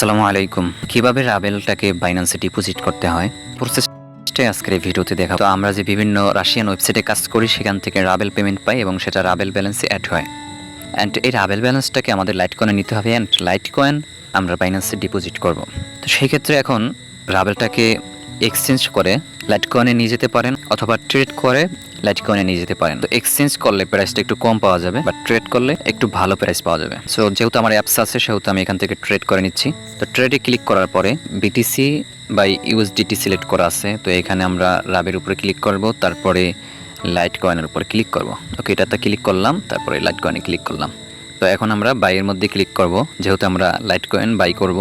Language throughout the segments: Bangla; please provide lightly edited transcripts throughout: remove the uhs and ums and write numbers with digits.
আসসালামু আলাইকুম। কিভাবে রাবেলটাকে বাইন্যান্সে ডিপোজিট করতে হয় প্রসেসটাই আজকের এই ভিডিওতে দেখাবো। তো আমরা যে বিভিন্ন রাশিয়ান ওয়েবসাইটে কাজ করি সেখান থেকে রাবেল পেমেন্ট পাই এবং সেটা রাবেল ব্যালেন্সে অ্যাড হয়। অ্যান্ড এই রাবেল ব্যালেন্সটাকে আমাদের লাইট কয়েনে নিতে হবে অ্যান্ড লাইট কয়েন আমরা বাইন্যান্সে ডিপোজিট করব। তো সেই ক্ষেত্রে এখন রাবেলটাকে এক্সচেঞ্জ করে লাইট কয়েনে নিয়ে যেতে পারেন অথবা ট্রেড করে লাইট কয়েনে নিয়ে যেতে পারেন। তো এক্সচেঞ্জ করলে প্রাইসটা একটু কম পাওয়া যাবে, বাট ট্রেড করলে একটু ভালো প্রাইস পাওয়া যাবে। সো যেহেতু আমার অ্যাপস আছে সেহেতু আমি এখান থেকে ট্রেড করে নিচ্ছি। তো ট্রেডে ক্লিক করার পরে বিটিসি বাই ইউএসডিটি সিলেক্ট করা আছে, তো এখানে আমরা রাবের উপরে ক্লিক করব, তারপরে লাইট কয়েনের উপরে ক্লিক করব। ওকে, এটাতে ক্লিক করলাম, তারপরে লাইট কয়েনে ক্লিক করলাম। তো এখন আমরা বাইয়ের মধ্যে ক্লিক করব, যেহেতু আমরা লাইট কয়েন বাই করব।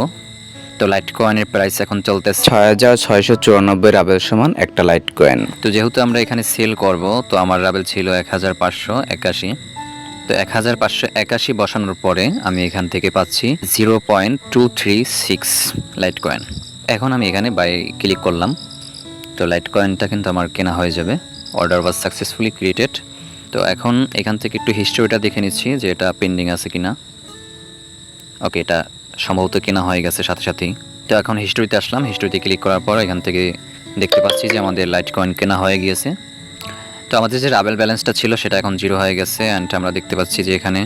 তো লাইট কয়েনের প্রাইস এখন চলতেছে 6694 রাবেল সমান একটা লাইট কয়েন। তো যেহেতু আমরা এখানে সেল করব, তো আমার রাবেল ছিল 1581। তো 1581 বসানোর পরে আমি এখান থেকে পাচ্ছি 0.236 লাইট কয়েন। এখন আমি এখানে বাই ক্লিক করলাম, তো লাইট কয়েনটা কিন্তু আমার কেনা হয়ে যাবে। Order was successfully created. তো এখন এখান থেকে একটু হিস্ট্রিটা দেখে নিচ্ছি যে এটা পেন্ডিং আছে কিনা। ওকে, এটা সম্ভবত কেনা হয়ে গেছে সাথে সাথেই। তো এখন হিস্ট্রিতে আসলাম, হিস্ট্রিতে ক্লিক করার পর এখান থেকে দেখতে পাচ্ছি যে আমাদের লাইট কয়েন কেনা হয়ে গিয়েছে। তো আমাদের যে রাবেল ব্যালেন্সটা ছিল সেটা এখন 0 হয়ে গেছে। অ্যান্ড আমরা দেখতে পাচ্ছি যে এখানে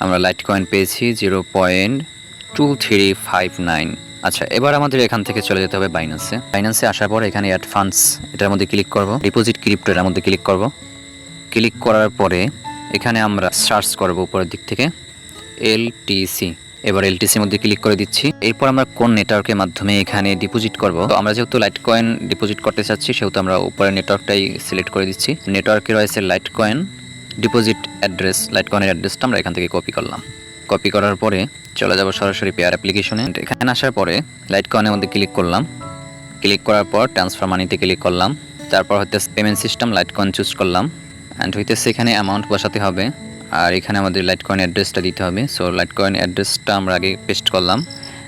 আমরা লাইট কয়েন পেয়েছি 0.2359। আচ্ছা, এবার আমাদের এখান থেকে চলে যেতে হবে বাইন্যান্সে। বাইন্যান্সে আসার পর এখানে অ্যাড ফান্ডস এটার মধ্যে ক্লিক করব, ডিপোজিট ক্রিপ্টো এর মধ্যে ক্লিক করব। ক্লিক করার পরে এখানে আমরা সার্চ করব উপরের দিক থেকে এলটিসি। এবার এলটিসির মধ্যে ক্লিক করে দিচ্ছি। এরপর আমরা কোন নেটওয়ার্কের মাধ্যমে এখানে ডিপোজিট করব, তো আমরা যেহেতু লাইট কয়েন ডিপোজিট করতে চাচ্ছি সেহেতু আমরা উপরের নেটওয়ার্কটাই সিলেক্ট করে দিচ্ছি। নেটওয়ার্কে রয়েছে light coin deposit address, light কয়েনের অ্যাড্রেসটা আমরা এখান থেকে কপি করলাম। কপি করার পরে চলে যাব সরাসরি পেয়ার অ্যাপ্লিকেশনে। এখানে আসার পরে লাইট কয়েনের মধ্যে ক্লিক করলাম। ক্লিক করার পর ট্রান্সফার মানিতে ক্লিক করলাম। তারপর হচ্ছে payment system light coin choose করলাম। অ্যান্ড হইতেছে এখানে অ্যামাউন্ট বসাতে হবে, আর এখানে আমাদের লাইট কয়েন অ্যাড্রেসটা দিতে হবে। সো লাইট কয়েন অ্যাড্রেসটা আমরা আগে পেস্ট করলাম।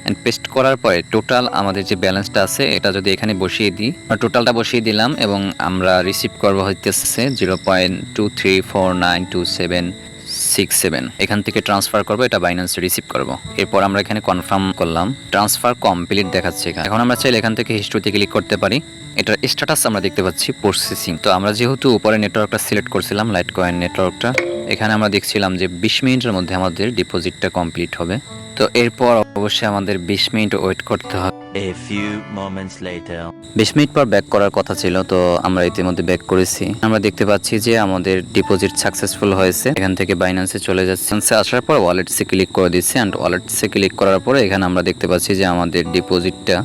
অ্যান্ড পেস্ট করার পরে টোটাল আমাদের যে ব্যালেন্সটা আছে এটা যদি এখানে বসিয়ে দিই, টোটালটা বসিয়ে দিলাম এবং আমরা রিসিভ করবো হইতেছে 0.23492767। এখান থেকে ট্রান্সফার করবো, এটা বাইন্যান্সে রিসিভ করবো। এরপর আমরা এখানে কনফার্ম করলাম, ট্রান্সফার কমপ্লিট দেখাচ্ছে এখানে। এখন আমরা চাইলে এখান থেকে হিস্ট্রিতে ক্লিক করতে পারি। এটার স্ট্যাটাস আমরা দেখতে পাচ্ছি প্রসেসিং। তো আমরা যেহেতু উপরে নেটওয়ার্কটা সিলেক্ট করছিলাম লাইট কয়েন নেটওয়ার্কটা, এখানে আমরা দেখছিলাম যে 20 মিনিটের মধ্যে আমাদের ডিপোজিটটা কমপ্লিট হবে। তো এরপর অবশ্যই আমাদের 20 মিনিট ওয়েট করতে হবে। A few moments later 20 minute পর ব্যাক করার কথা ছিল, তো আমরা ইতিমধ্যে ব্যাক করেছি। আমরা দেখতে পাচ্ছি যে আমাদের ডিপোজিট সাকসেসফুল হয়েছে। এখান থেকে বাইন্যান্সে চলে যাচ্ছে। আসার পর ওয়ালেটসে ক্লিক করে দিচ্ছি। অ্যান্ড ওয়ালেটসে ক্লিক করার পরে এখানে আমরা দেখতে পাচ্ছি যে আমাদের ডিপোজিটটা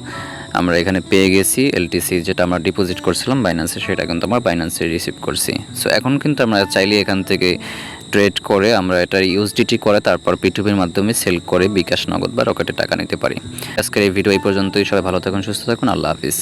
আমরা এখানে পেয়ে গেছি। এলটিসি যেটা আমরা ডিপোজিট করছিলাম বাইন্যান্সে সেটা কিন্তু আমরা বাইন্যান্সে রিসিভ করছি। সো এখন কিন্তু আমরা চাইলে এখান থেকে ট্রেড করে আমরা এটা ইউএসডিটি করে তারপর পিটুপির মাধ্যমে সেল করে বিকাশ, নগদ বা রকেটে টাকা নিতে পারি। আজকের এই ভিডিও এই পর্যন্তই। সবাই ভালো থাকুন, সুস্থ থাকুন, আল্লাহ হাফিজ।